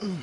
Wind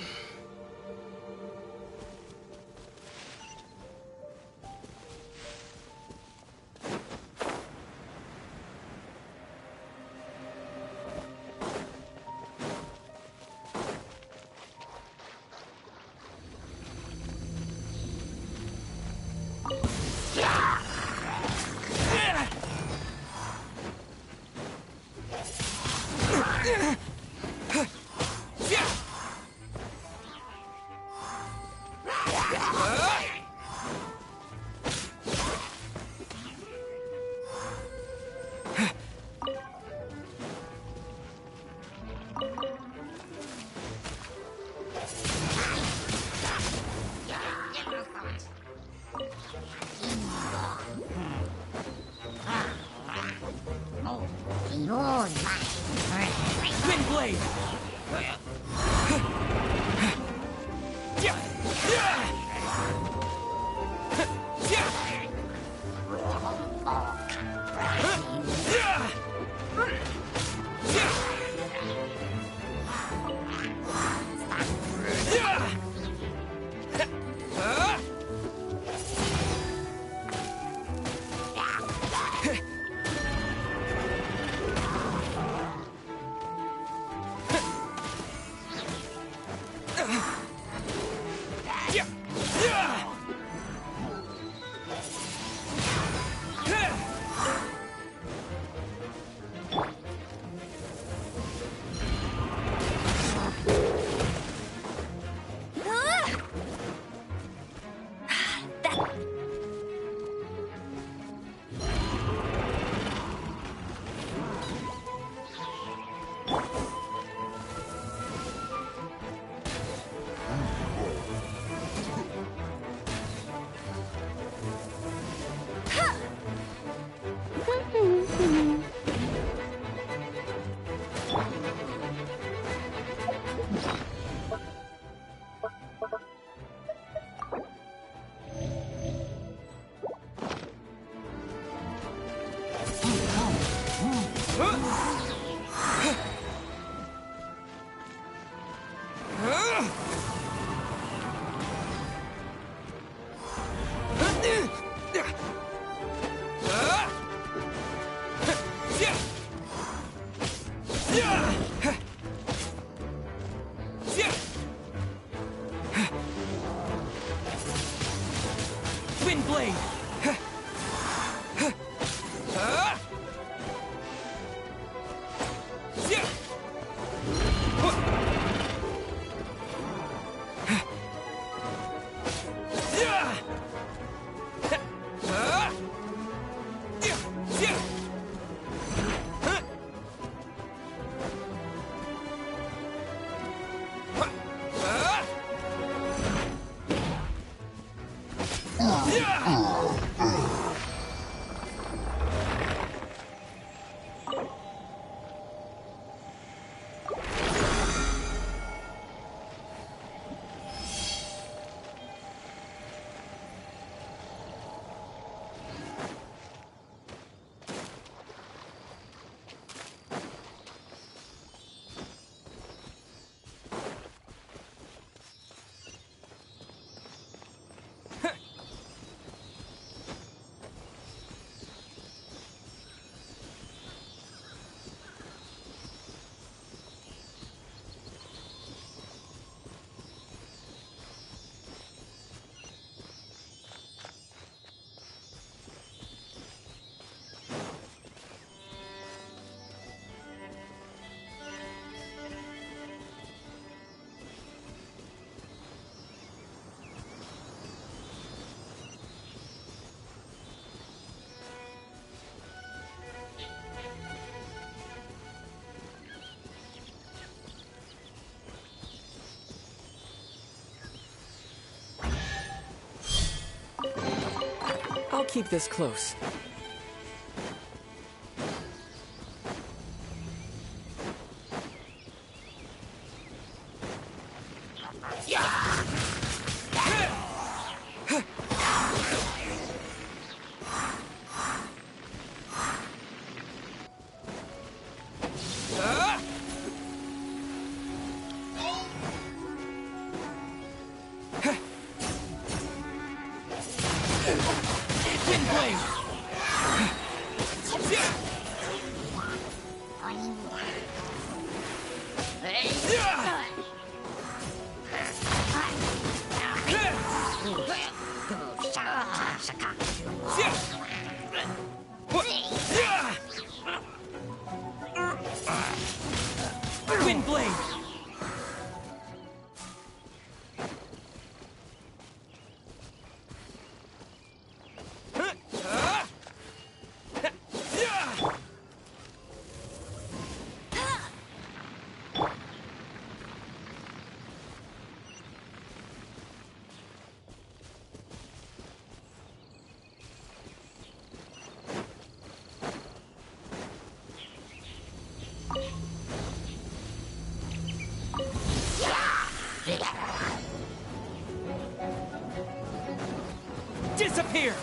blade! Wind blade! I'll keep this close. blade! Wind blade! Disappear!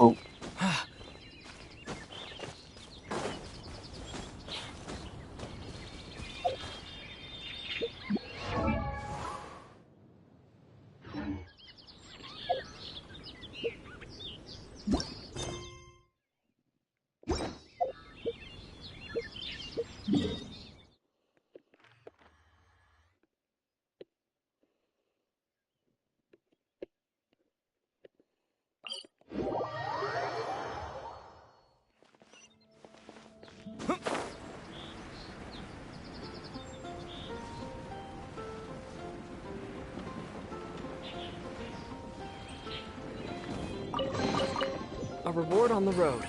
Oh, A reward on the road.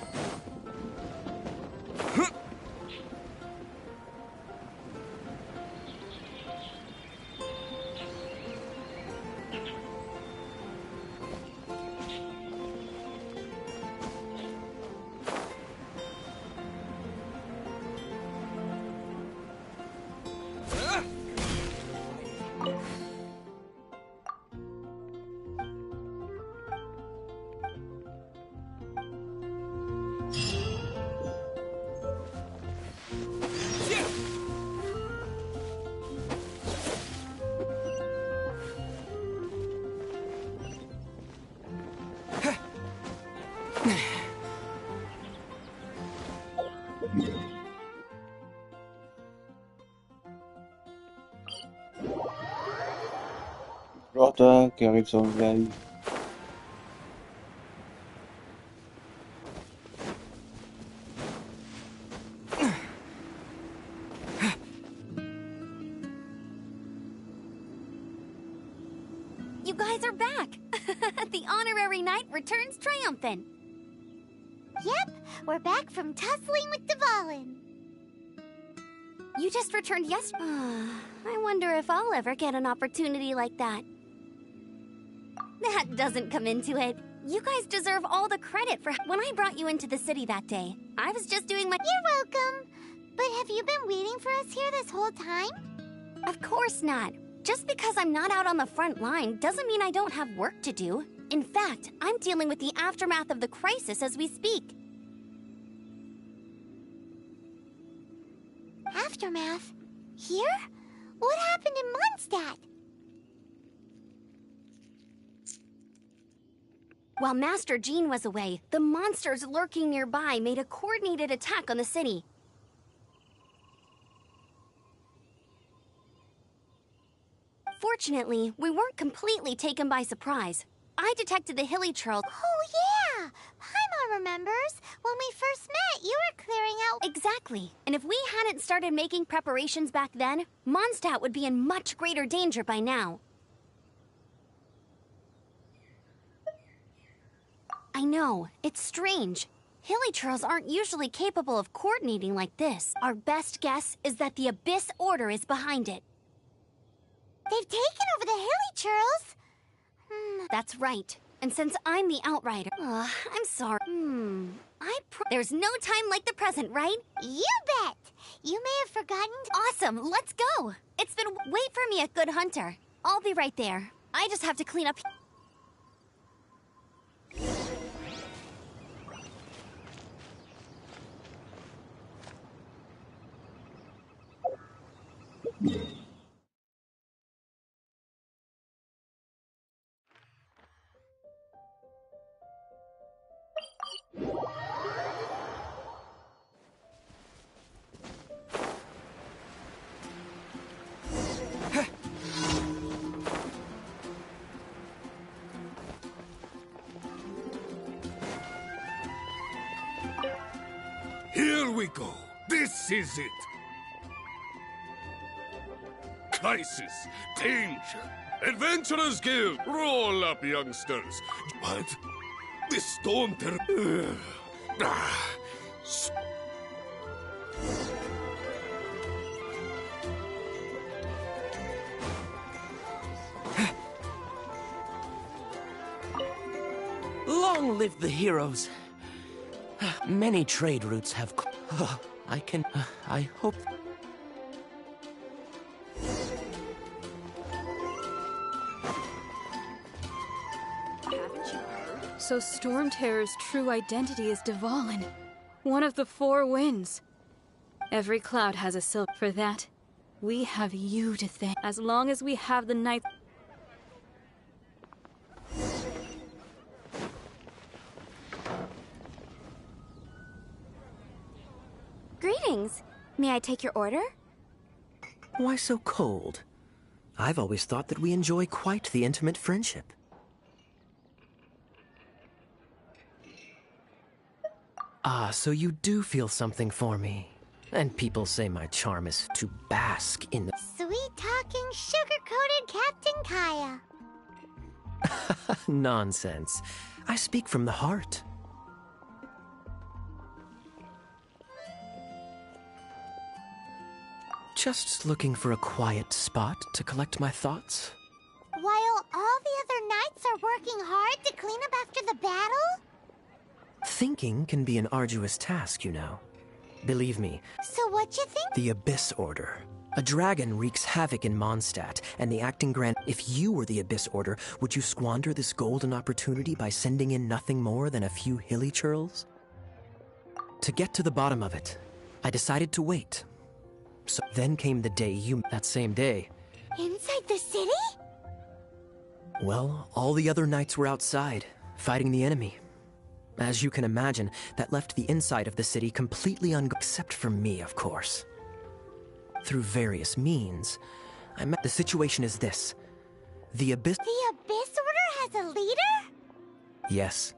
Rota qui arrive sur le live. You guys are back! The honorary knight returns triumphant. Yep, we're back from tussling with Dvalin. You just returned yesterday. I wonder if I'll ever get an opportunity like that. That doesn't come into it. You guys deserve all the credit for when I brought you into the city that day. I was just doing my— You're welcome. But have you been waiting for us here this whole time? Of course not. Just because I'm not out on the front line doesn't mean I don't have work to do. In fact, I'm dealing with the aftermath of the crisis as we speak. Aftermath? Here? What happened in Mondstadt? While Master Jean was away, the monsters lurking nearby made a coordinated attack on the city. Fortunately, we weren't completely taken by surprise. I detected the hilly churls. Oh yeah! Paimon remembers. When we first met, you were clearing out— Exactly. And if we hadn't started making preparations back then, Mondstadt would be in much greater danger by now. I know, it's strange. Hilly churls aren't usually capable of coordinating like this. Our best guess is that the Abyss Order is behind it. They've taken over the hilly churls? That's right. And since I'm the outrider— I'm sorry. There's no time like the present, right? You bet! You may have forgotten to— Awesome, let's go! It's been— Wait for me at Good Hunter. I'll be right there. I just have to clean up— Here we go. This is it. Crisis, danger, Adventurers Guild. Roll up, youngsters. What? This storm Long live the heroes. Many trade routes have... I hope... So Storm Terror's true identity is Dvalin, one of the four winds. Every cloud has a silk. For that, we have you to thank. As long as we have the night... Greetings. May I take your order? Why so cold? I've always thought that we enjoy quite the intimate friendship. Ah, so you do feel something for me. And people say my charm is to bask in the... Sweet-talking, sugar-coated Captain Kaya. Nonsense. I speak from the heart. Just looking for a quiet spot to collect my thoughts. While all the other knights are working hard to clean up after the battle? Thinking can be an arduous task, you know. Believe me. So what you think? The Abyss Order. A dragon wreaks havoc in Mondstadt, and the acting grand... If you were the Abyss Order, would you squander this golden opportunity by sending in nothing more than a few hilly churls? To get to the bottom of it, I decided to wait. So then came the day that same day. Inside the city? Well, all the other knights were outside, fighting the enemy. As you can imagine, that left the inside of the city completely except for me, of course. Through various means, I met... The situation is this. The Abyss... The Abyss Order has a leader? Yes.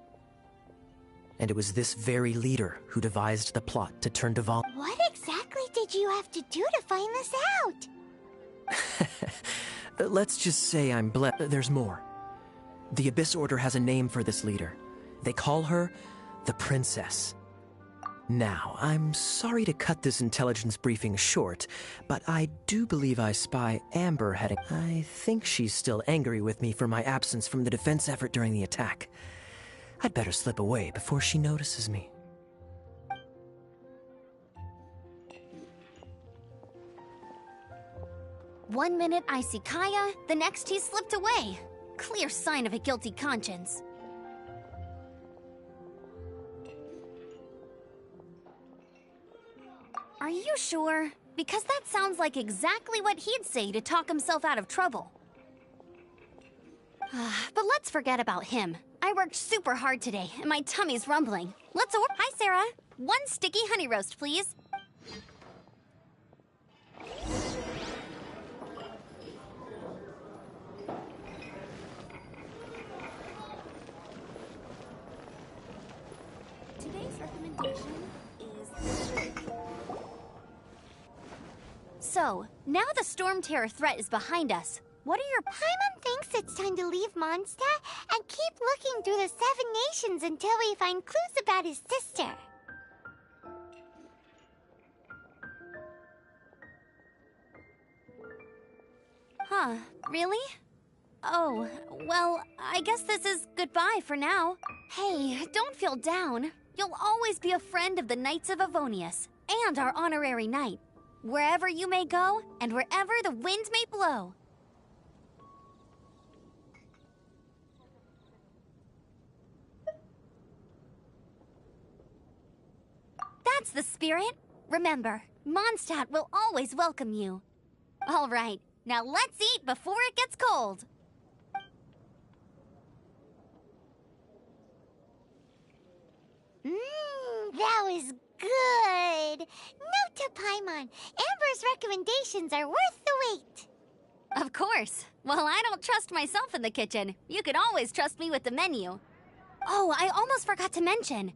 And it was this very leader who devised the plot to turn Dvalin... What exactly did you have to do to find this out? Let's just say I'm blessed. There's more. The Abyss Order has a name for this leader. They call her the Princess. Now, I'm sorry to cut this intelligence briefing short, but I do believe I spy Amber heading. I think she's still angry with me for my absence from the defense effort during the attack. I'd better slip away before she notices me. One minute I see Kaya, the next he's slipped away. Clear sign of a guilty conscience. Are you sure? Because that sounds like exactly what he'd say to talk himself out of trouble. But let's forget about him. I worked super hard today, and my tummy's rumbling. Let's order. Hi, Sarah. One sticky honey roast, please. Today's recommendation is... So, now the Storm Terror threat is behind us. What are your... Paimon thinks it's time to leave Mondstadt and keep looking through the 7 nations until we find clues about his sister. Huh, really? Oh, well, I guess this is goodbye for now. Hey, don't feel down. You'll always be a friend of the Knights of Avonius, and our honorary knight. Wherever you may go, and wherever the wind may blow. That's the spirit. Remember, Mondstadt will always welcome you. All right, now let's eat before it gets cold. That was good. Note to Paimon, Amber's recommendations are worth the wait. Of course. Well, I don't trust myself in the kitchen. You can always trust me with the menu. Oh, I almost forgot to mention.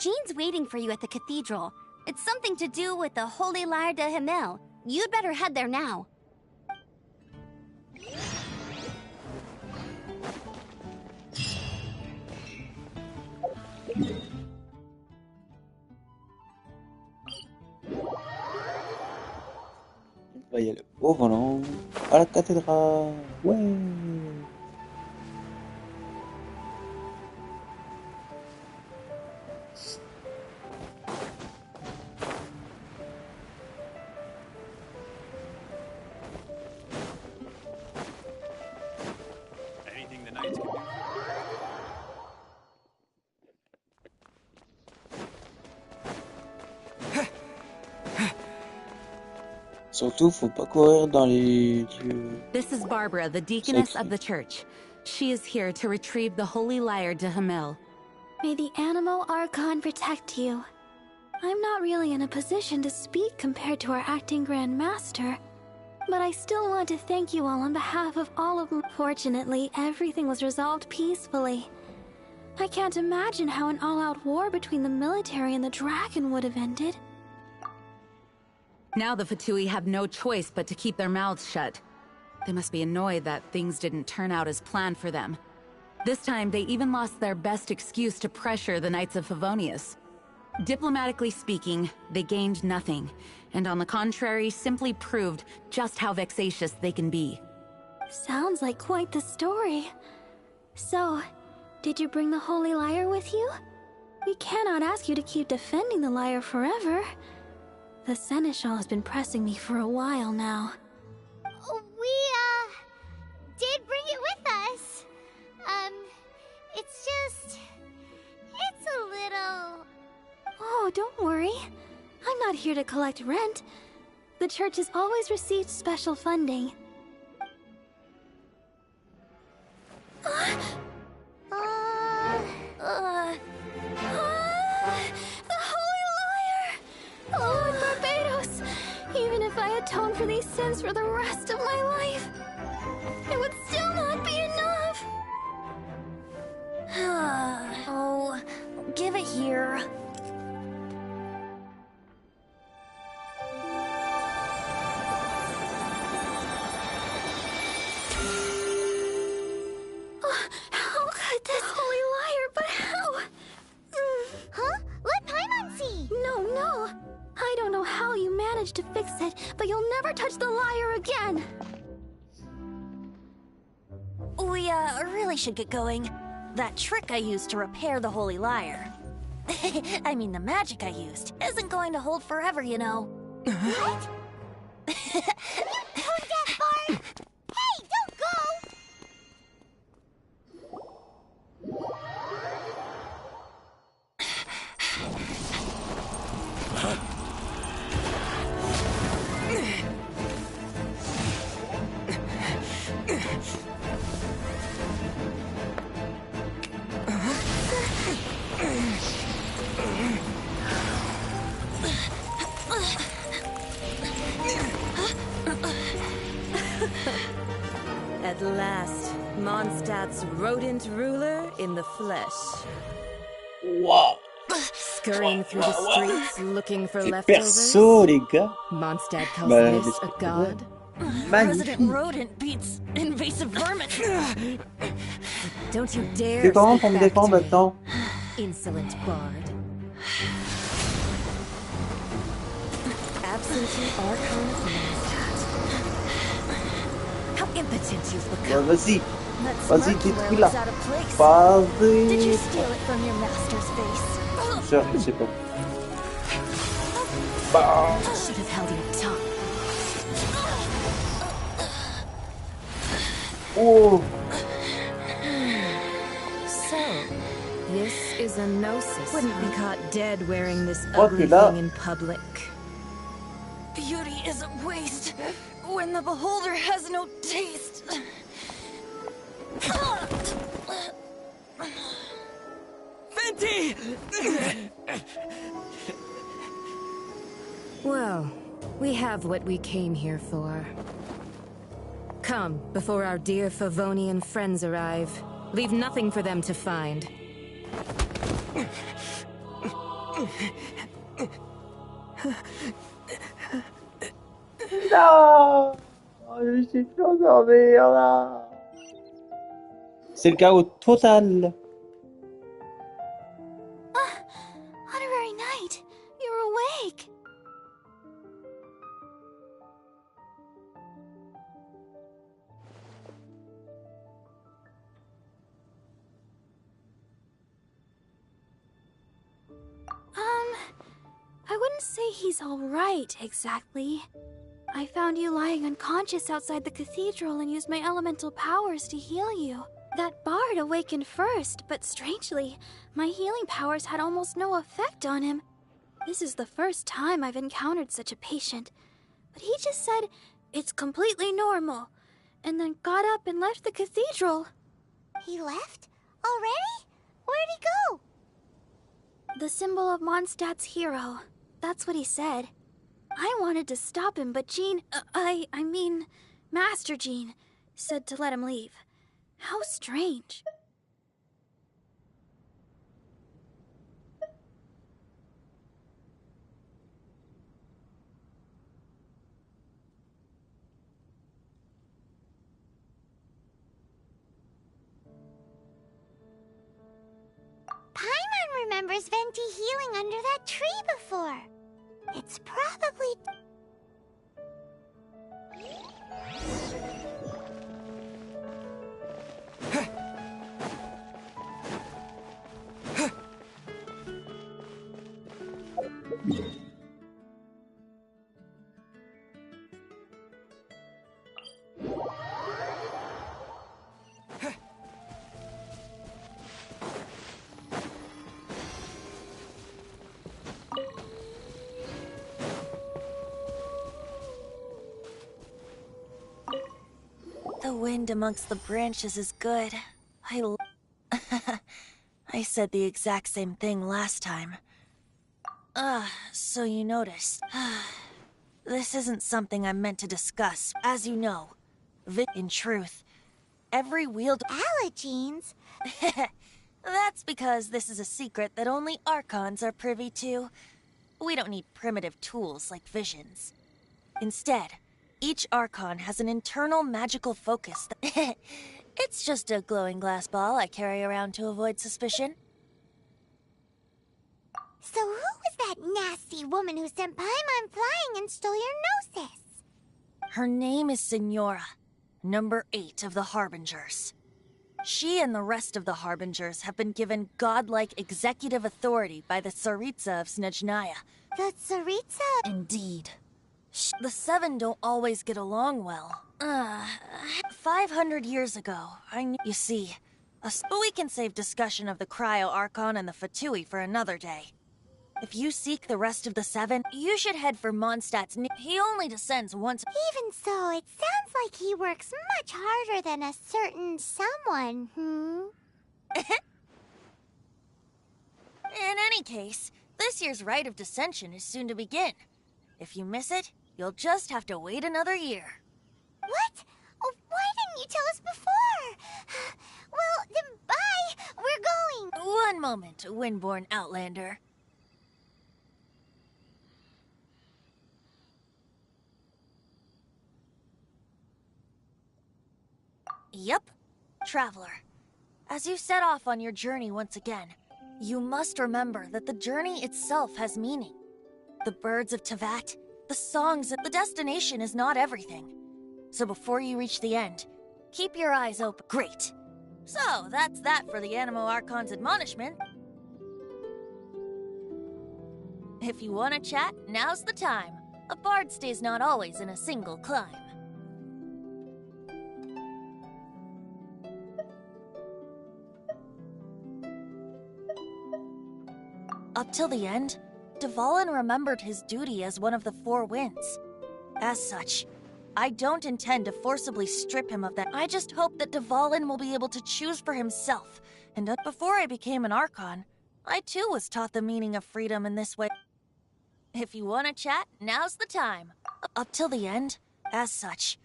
Jean's waiting for you at the cathedral. It's something to do with the Holy Lyre de Himmel. You'd better head there now. On va y aller au volant, à la cathédrale. Ouais. Anything the knights can do. Surtout, faut pas courir dans les lieux. This is Barbara, the deaconess of the church. She is here to retrieve the Holy Lyre de Himmel. May the Animo Archon protect you. I'm not really in a position to speak compared to our acting Grand Master, but I still want to thank you all on behalf of all of them. Fortunately, everything was resolved peacefully. I can't imagine how an all-out war between the military and the dragon would have ended. Now the Fatui have no choice but to keep their mouths shut. They must be annoyed that things didn't turn out as planned for them. This time, they even lost their best excuse to pressure the Knights of Favonius. Diplomatically speaking, they gained nothing, and on the contrary, simply proved just how vexatious they can be. Sounds like quite the story. So, did you bring the Holy Lyre with you? We cannot ask you to keep defending the lyre forever. The Seneschal has been pressing me for a while now. We, did bring it with us. It's a little... Oh, don't worry. I'm not here to collect rent. The church has always received special funding. The Holy Lyre! Lord Barbados! Even if I atone for these sins for the rest of my life, it would still not be enough! Oh, give it here. dare touch the lyre again! We, really should get going. That trick I used to repair the Holy Lyre. I mean, the magic I used isn't going to hold forever, you know. What? Hold that, Bard! Hey, don't go! At last, Mondstadt's rodent ruler in the flesh. Waouh. Scurrying through the streets looking for Les leftovers. persos, les gars. Mondstadt calls Bah, this a god. Resident Magnifique. rodent beats invasive vermin. Don't you dare C'est comment speak pour me back défendre to me, maintenant? insolent bard. Absentee Archon of Mondstadt. How impotent you've Bah, become. vas-y. That Vas-y, smirky wear détruis-la. looks out of place. Did you Vas-y. steal it from your master's face? Je sais pas. Should have held your tongue. Oh. So, this is a gnosis. Wouldn't be caught dead wearing this Oh, ugly t'es là. thing in public. Beauty is a waste when the beholder has no taste. Venti! Well, we have what we came here for. Come, before our dear Favonian friends arrive. Leave nothing for them to find. Non. Oh, je suis plus endormi, là. C'est le chaos total. Honorary Knight, you're awake! I wouldn't say he's alright, exactly. I found you lying unconscious outside the cathedral and used my elemental powers to heal you. That bard awakened first, but strangely, my healing powers had almost no effect on him. This is the first time I've encountered such a patient. But he just said, it's completely normal, and then got up and left the cathedral. He left? Already? Where'd he go? The symbol of Mondstadt's hero. That's what he said. I wanted to stop him, but Jean, I mean, Master Jean, said to let him leave. How strange. Paimon remembers Venti healing under that tree before. It's probably... The wind amongst the branches is good. I said the exact same thing last time. So you noticed. This isn't something I meant to discuss. As you know, in truth, every wielder... Allergenes? That's because this is a secret that only Archons are privy to. We don't need primitive tools like visions. Instead, each Archon has an internal magical focus. It's just a glowing glass ball I carry around to avoid suspicion. So who was that nasty woman who sent Paimon flying and stole your gnosis? Her name is Signora, number 8 of the Harbingers. She and the rest of the Harbingers have been given godlike executive authority by the Tsaritsa of Snezhnaya. The Tsaritsa? Indeed. The Seven don't always get along well. 500 years ago, You see, but we can save discussion of the Cryo Archon and the Fatui for another day. If you seek the rest of the Seven, you should head for Mondstadt's. He only descends once. Even so, it sounds like he works much harder than a certain someone, In any case, this year's Rite of Descension is soon to begin. If you miss it, you'll just have to wait another year. What? Oh, why didn't you tell us before? Well, then bye! We're going! One moment, Windborn Outlander. Yep, Traveler. As you set off on your journey once again, you must remember that the journey itself has meaning. The birds of Tevat, the songs, the destination is not everything. So before you reach the end, keep your eyes open. Great. So, that's that for the Animo Archon's admonishment. If you want to chat, now's the time. A bard stays not always in a single climb. Up till the end, Dvalin remembered his duty as one of the Four Winds. As such, I don't intend to forcibly strip him of that. I just hope that Dvalin will be able to choose for himself. And before I became an Archon, I too was taught the meaning of freedom in this way. If you want to chat, now's the time. Up till the end, as such,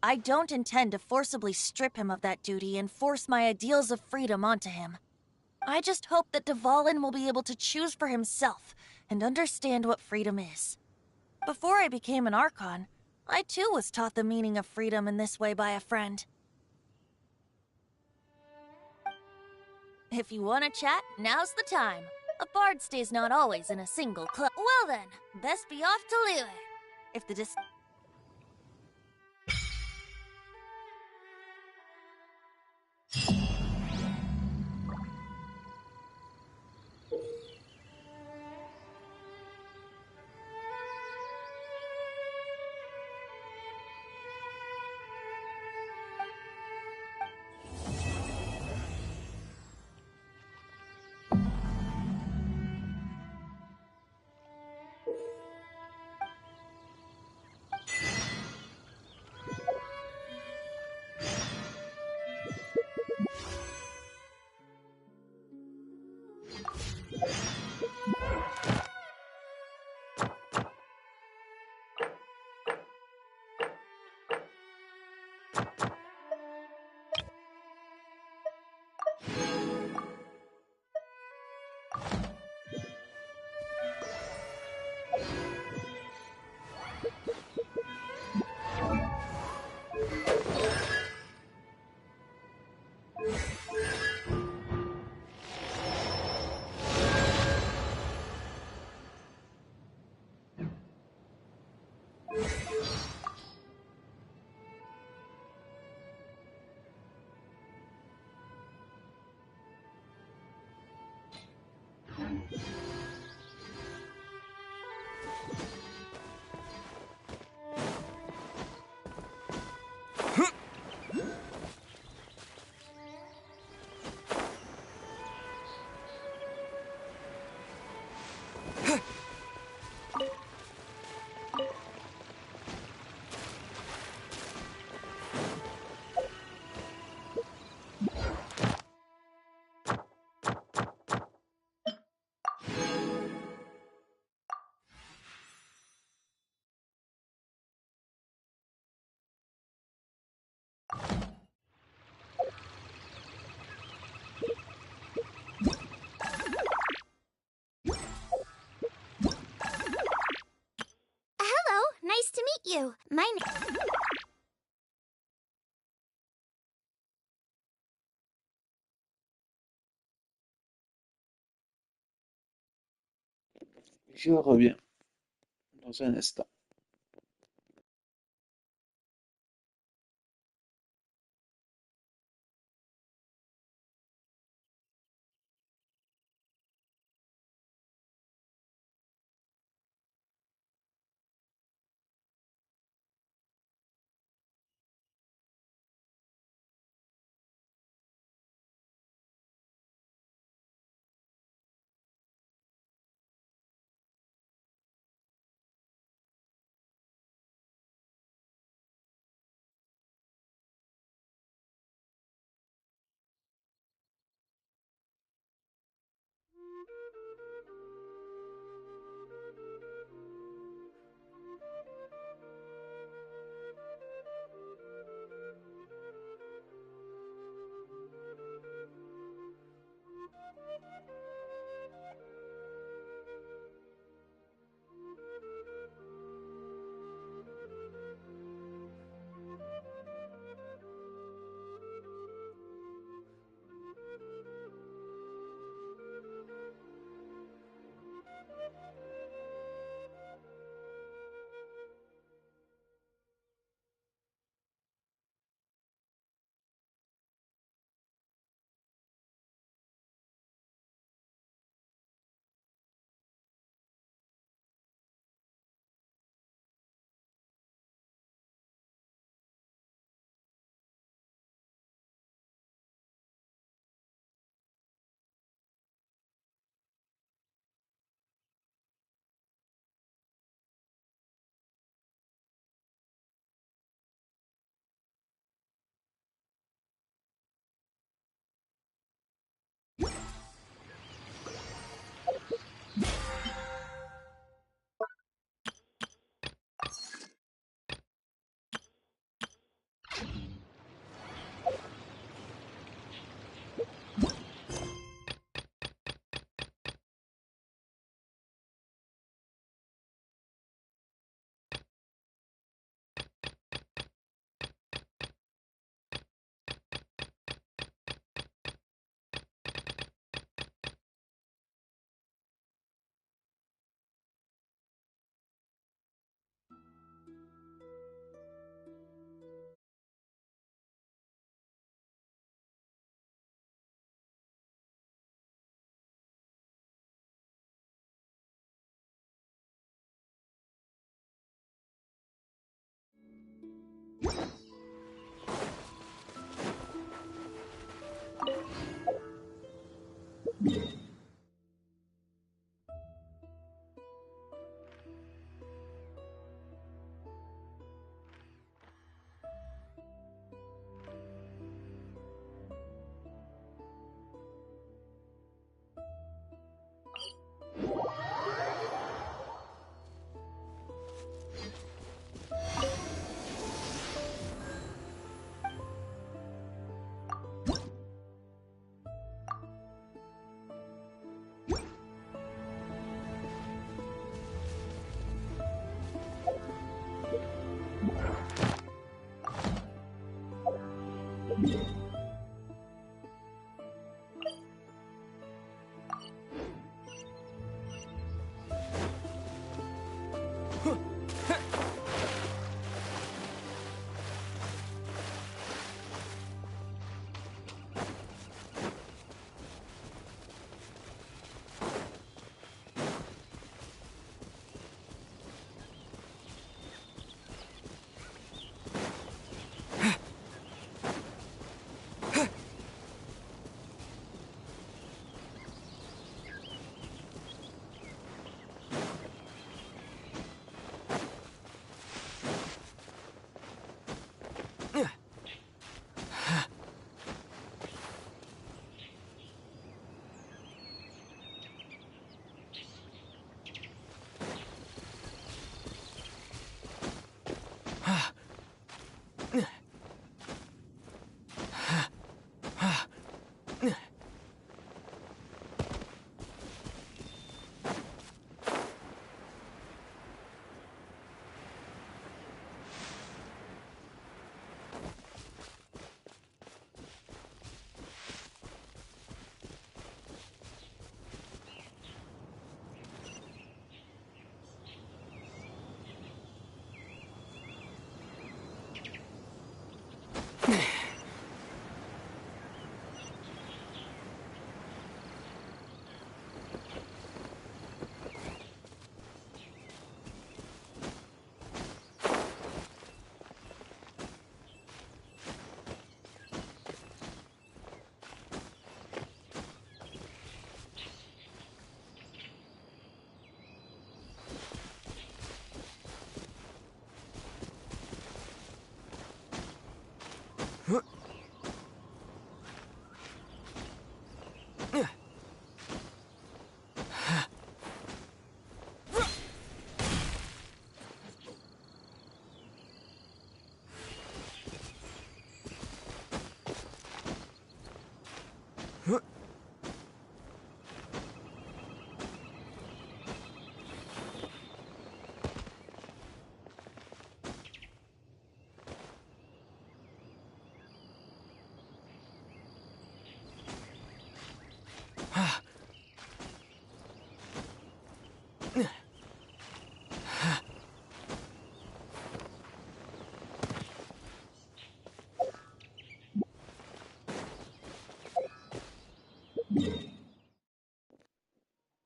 I don't intend to forcibly strip him of that duty and force my ideals of freedom onto him. I just hope that Dvalin will be able to choose for himself and understand what freedom is. Before I became an Archon, I too was taught the meaning of freedom in this way by a friend. If you want to chat, now's the time. A bard stays not always in a single club. Well then, best be off to Liyue. If the Hello, nice to meet you. My name... Je reviens dans un instant.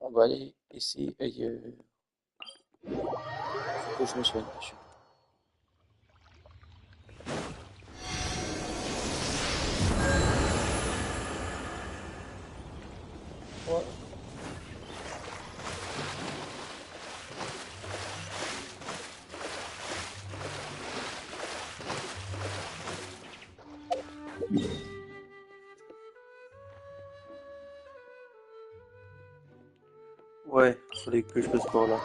On va aller ici ailleurs. Faut que je me soigne dessus. Ouais. Ouais, fallait que je passe par là.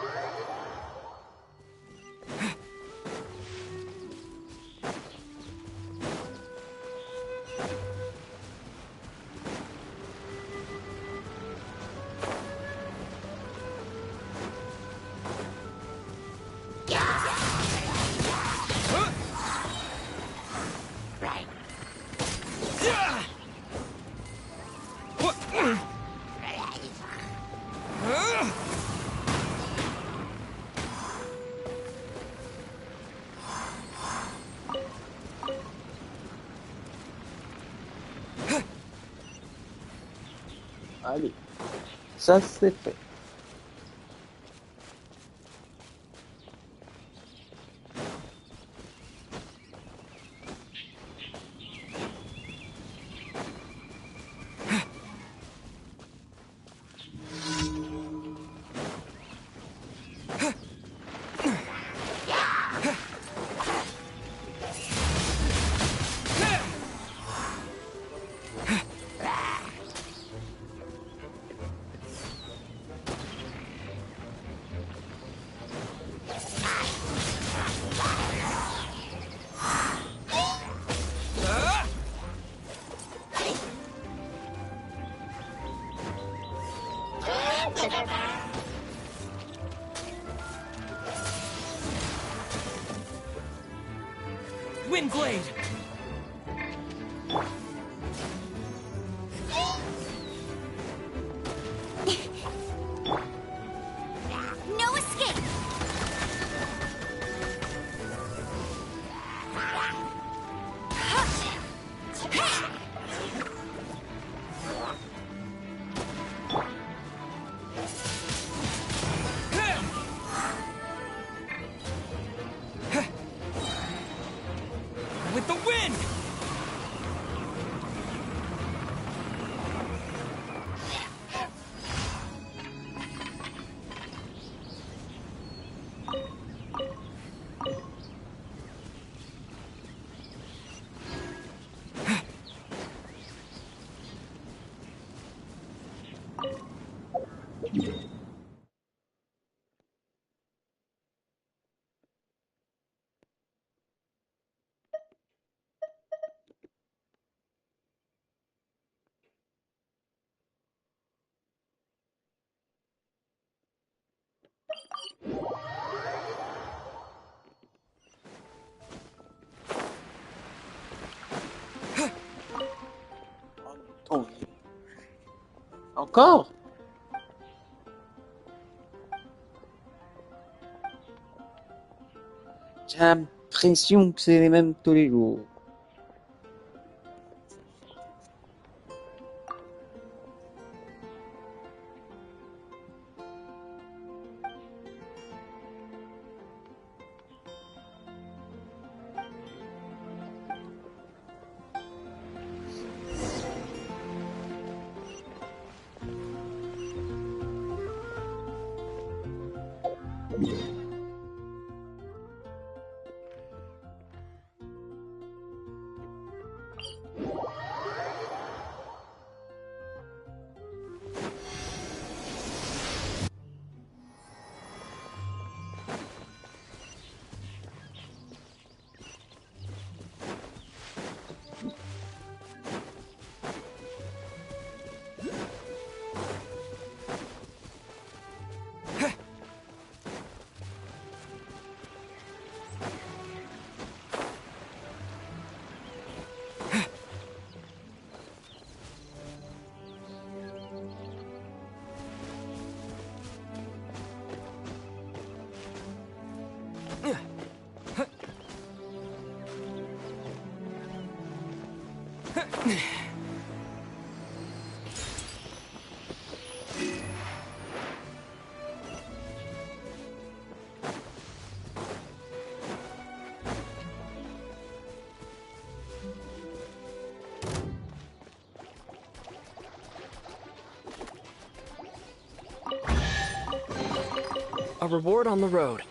Allez, ça c'est fait. Wind Blade! With the wind! Oh, encore? J'ai l'impression que c'est les mêmes tous les jours. A reward on the road.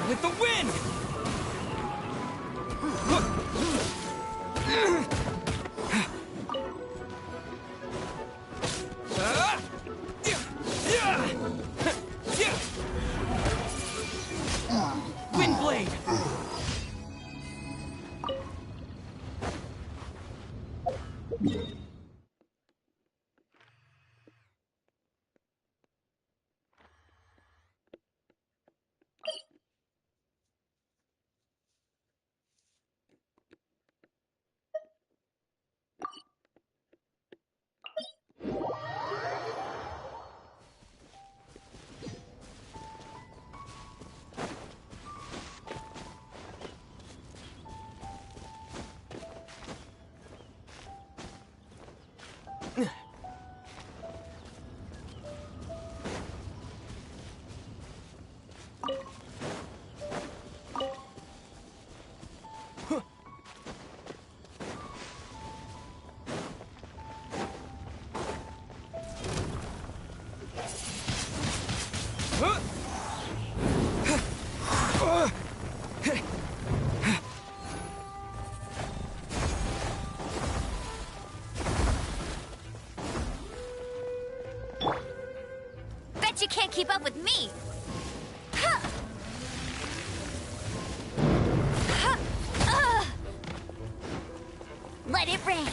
With the wind! Windblade! Bet you can't keep up with me! Let it rain!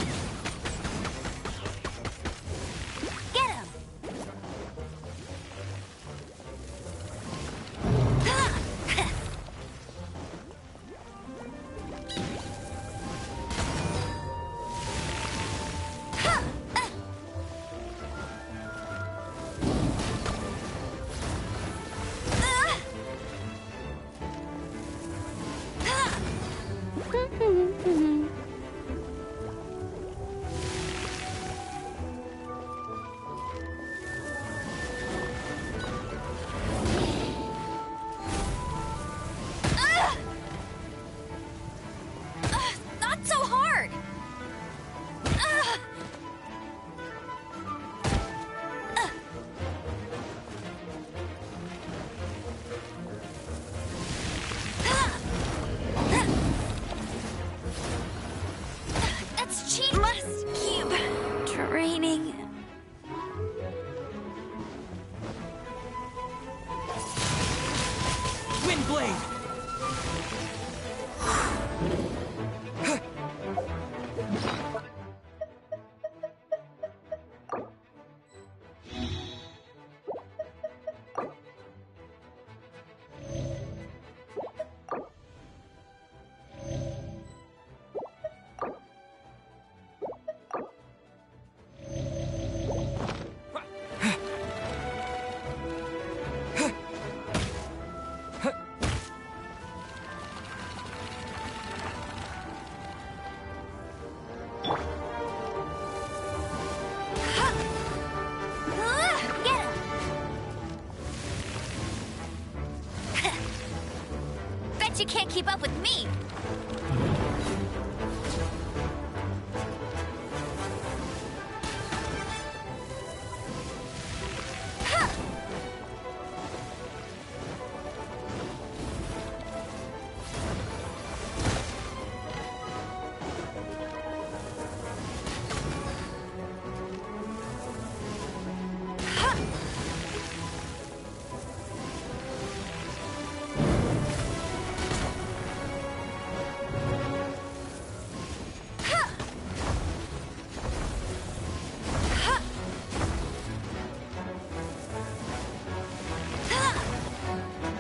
Get him! Not so hard! That's cheap! Must keep training. Windblade! Bet you can't keep up with me!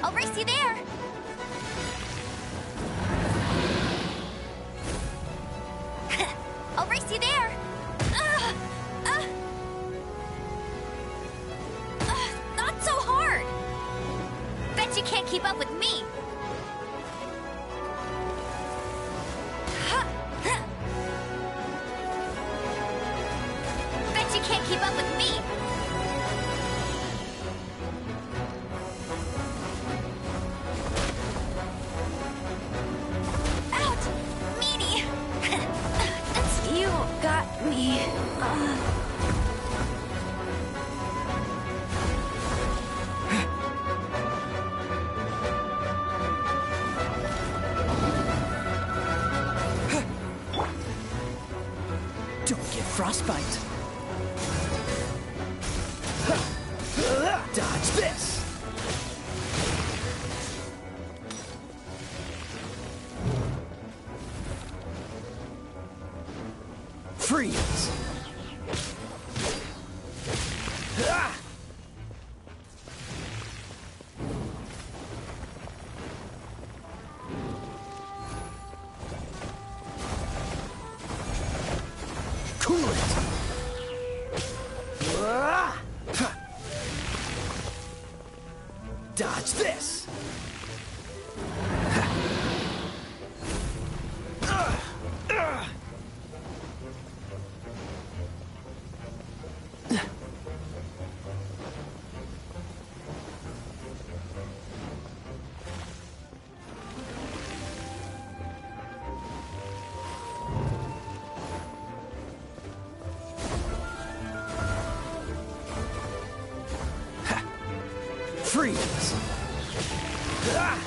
I'll race you there! I'll race you there! Not so hard! Bet you can't keep up with me! frostbite. Dodge this! Freeze! Ah! Cool it! Ah! Ha! Dodge this! Ha! Freeze! Ah!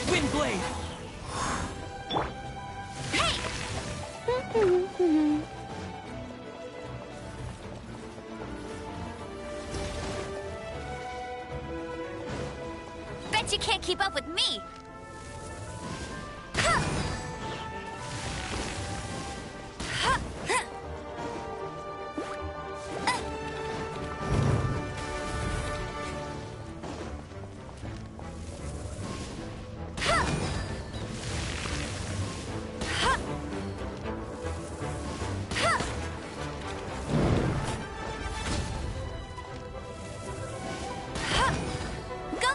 Windblade! Bet you can't keep up with me!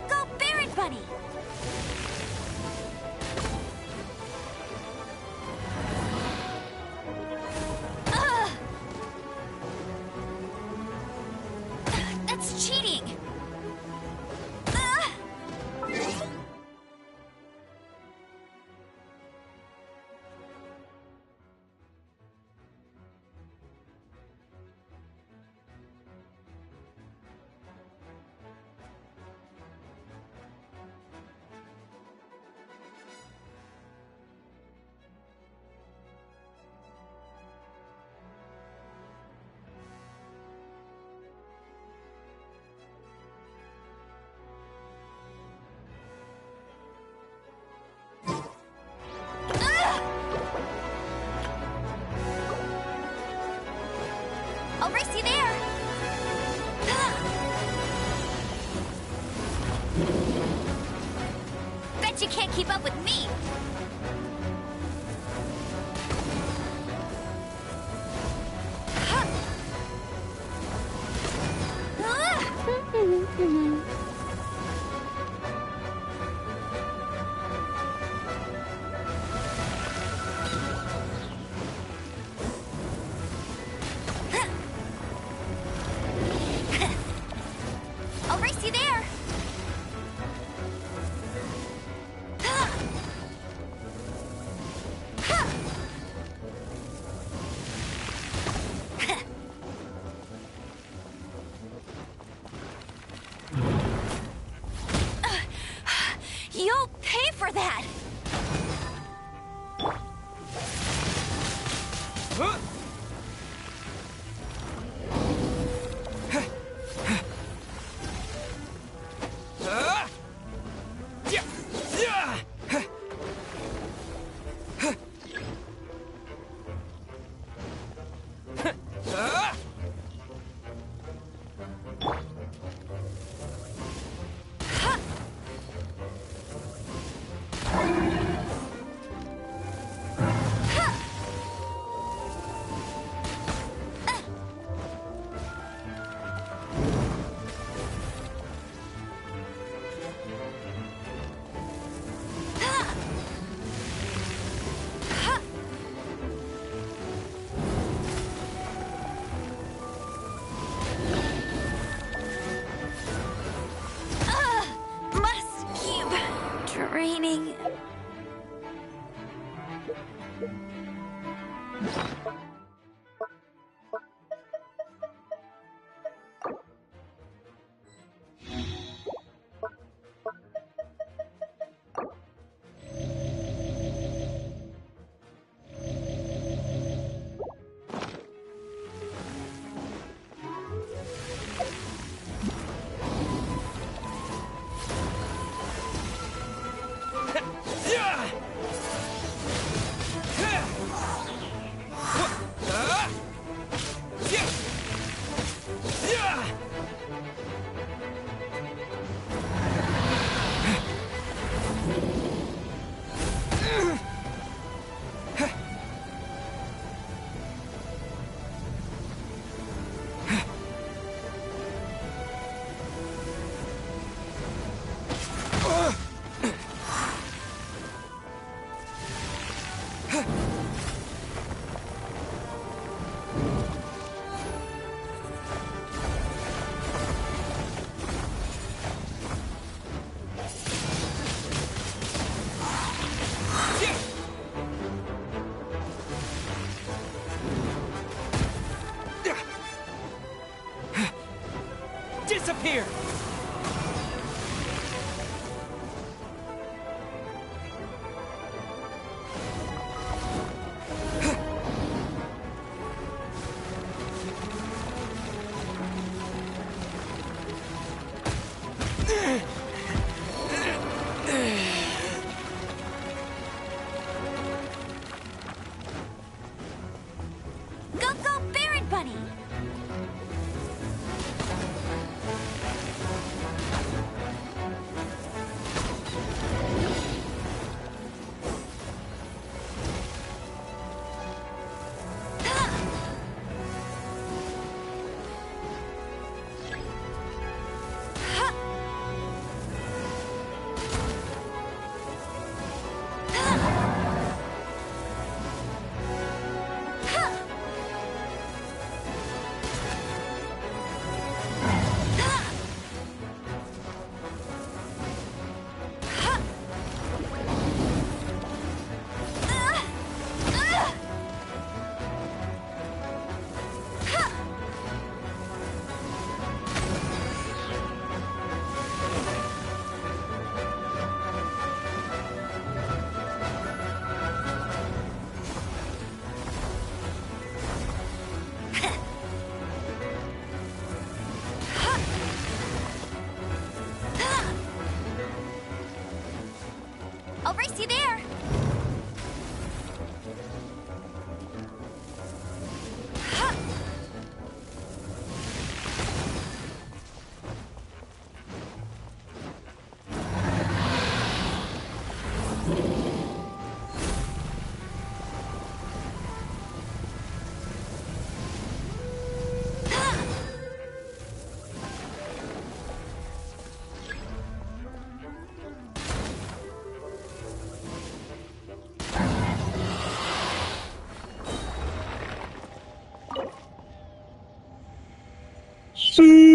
Go, Barret Bunny! That's cheating! I'll race you there! Bet you can't keep up with me! I'll race you there! You'll pay for that! Disappear! Go, go, Baron Bunny! I'll race you there! See?